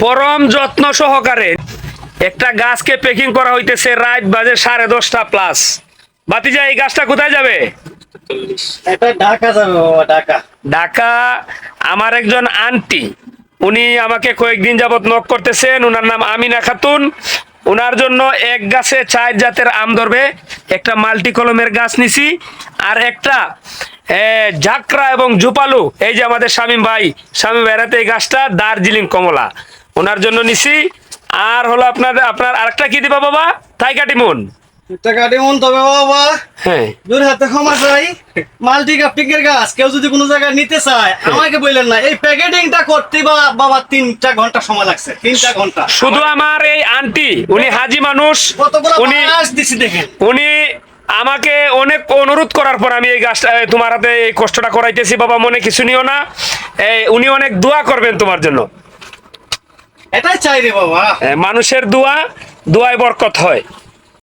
পরম যত্ন সহকারে একটা গাছকে প্যাকিং করা হইতেছে, রাত বাজে 10:30 প্লাস। ভাতিজা, এই গাছটা কোথায় যাবে? এটা ঢাকা যাবে বাবা, ঢাকা। ঢাকা। আমার একজন আন্টি, উনি আমাকে কয়েকদিন যাবত নক করতেছেন, উনার নাম আমিনা খাতুন। উনার জন্য এক গাছে 4 জাতের আম ধরবে, একটা মাল্টি কলমের গাছ নিছি, আর একটা ঝাঁকড়া এবং ঝুপালু। এই যে আমাদের শামীম ভাইয়ের হাতে এই গাছটা দার্জিলিং কমলা, ওনার জন্য নিছি। আর হলো আপনার আরেকটা কি দিবা বাবা? তাই কাটিমুন। এটা কাটে মন তবে বাবা, হ্যাঁ, জোর হাতে ক্ষমা চাই। মাল্টি কাপ্টিকের গাছ কেউ যদি কোনো জায়গায় নিতে চায় আমাকে বললেন না, এই প্যাকেটিংটা করতে বাবা 3টা ঘন্টা সময় লাগছে, 3টা ঘন্টা। শুধু আমার এই আন্টি, উনি হাজি মানুষ, কতগুলো উনি গাছ দিছি দেখেন। উনি আমাকে অনেক অনুরোধ করার পর আমি এই গাছটা তোমার হাতে এই কষ্টটা করাইতেছি বাবা, মনে কিছু নিও না। উনি অনেক দোয়া করবেন তোমার জন্য। এটাই চাই রে বাবা। মানুষের দোয়ায় বরকত হয়।